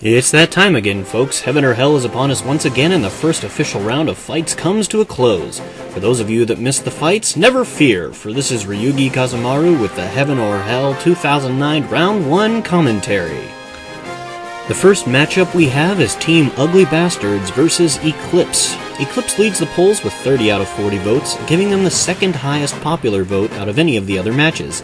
It's that time again, folks. Heaven or Hell is upon us once again, and the first official round of fights comes to a close. For those of you that missed the fights, never fear, for this is Ryugi Kazamaru with the Heaven or Hell 2009 Round 1 commentary. The first matchup we have is Team Ugly Bastards versus Eclipse. Eclipse leads the polls with 30 out of 40 votes, giving them the second highest popular vote out of any of the other matches.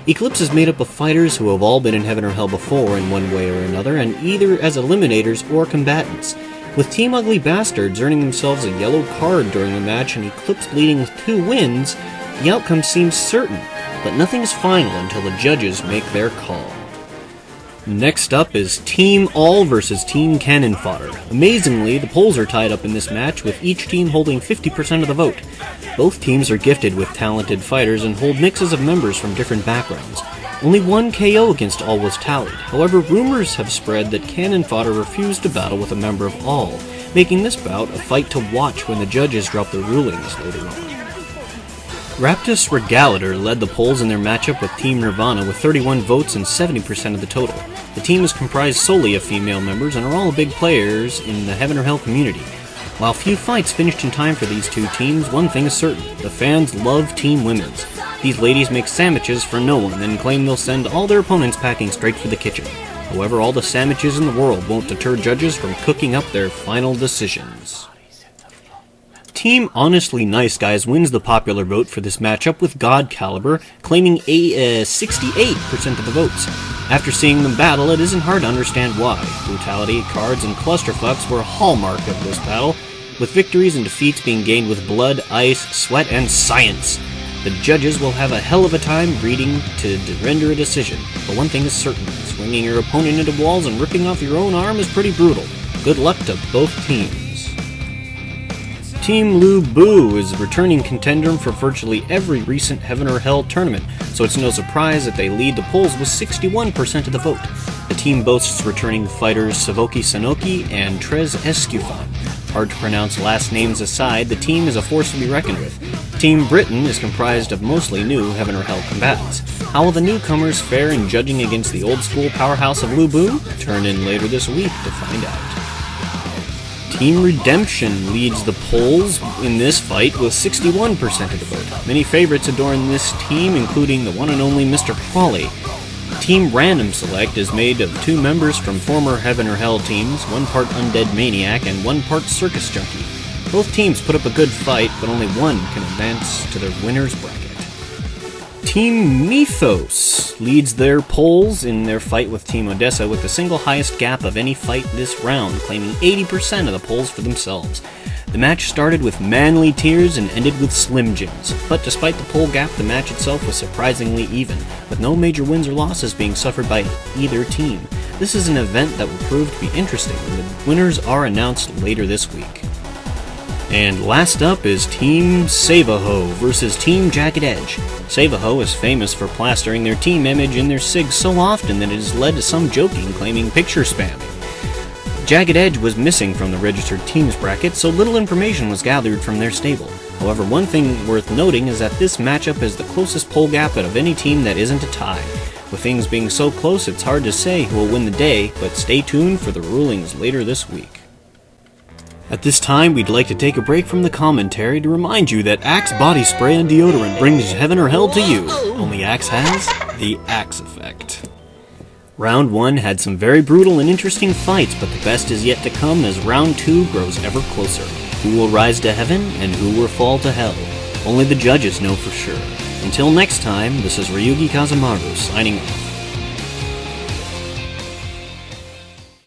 Eclipse is made up of fighters who have all been in Heaven or Hell before in one way or another, and either as eliminators or combatants. With Team Ugly Bastards earning themselves a yellow card during the match and Eclipse leading with 2 wins, the outcome seems certain, but nothing is final until the judges make their call. Next up is Team All versus Team Cannon Fodder. Amazingly, the polls are tied up in this match, with each team holding 50% of the vote. Both teams are gifted with talented fighters and hold mixes of members from different backgrounds. Only one KO against All was tallied. However, rumors have spread that Cannon Fodder refused to battle with a member of All, making this bout a fight to watch when the judges drop their rulings later on. Raptus Regalator led the polls in their matchup with Team Nirvana with 31 votes and 70% of the total. The team is comprised solely of female members and are all big players in the Heaven or Hell community. While few fights finished in time for these two teams, one thing is certain: the fans love Team Women's. These ladies make sandwiches for no one and claim they'll send all their opponents packing straight for the kitchen. However, all the sandwiches in the world won't deter judges from cooking up their final decisions. Team Honestly Nice Guys wins the popular vote for this matchup with God Caliber, claiming 68% of the votes. After seeing them battle, it isn't hard to understand why. Brutality, cards, and clusterfucks were a hallmark of this battle, with victories and defeats being gained with blood, ice, sweat, and science. The judges will have a hell of a time reading to render a decision, but one thing is certain: swinging your opponent into walls and ripping off your own arm is pretty brutal. Good luck to both teams. Team Lu Bu is a returning contender for virtually every recent Heaven or Hell tournament, so it's no surprise that they lead the polls with 61% of the vote. The team boasts returning fighters Savoki Sanoki and Trez Escufan. Hard to pronounce last names aside, the team is a force to be reckoned with. Team Britain is comprised of mostly new Heaven or Hell combatants. How will the newcomers fare in judging against the old-school powerhouse of Lu Bu? Turn in later this week to find out. Team Redemption leads the polls in this fight with 61% of the vote. Many favorites adorn this team, including the one and only Mr. Crawley. Team Random Select is made of 2 members from former Heaven or Hell teams, 1 part Undead Maniac and 1 part Circus Junkie. Both teams put up a good fight, but only one can advance to their winner's bracket. Team Mythos leads their polls in their fight with Team Odessa with the single highest gap of any fight this round, claiming 80% of the polls for themselves. The match started with manly tears and ended with Slim Jims, but despite the poll gap, the match itself was surprisingly even, with no major wins or losses being suffered by either team. This is an event that will prove to be interesting, and the winners are announced later this week. And last up is Team HoH versus Team Jagged Edge. HoH is famous for plastering their team image in their SIG so often that it has led to some joking claiming picture spamming. Jagged Edge was missing from the registered teams bracket, so little information was gathered from their stable. However, one thing worth noting is that this matchup is the closest poll gap out of any team that isn't a tie. With things being so close, it's hard to say who will win the day, but stay tuned for the rulings later this week. At this time, we'd like to take a break from the commentary to remind you that Axe Body Spray and Deodorant brings Heaven or Hell to you. Only Axe has the Axe Effect. Round 1 had some very brutal and interesting fights, but the best is yet to come as Round 2 grows ever closer. Who will rise to heaven and who will fall to hell? Only the judges know for sure. Until next time, this is Ryugi Kazamaru signing off.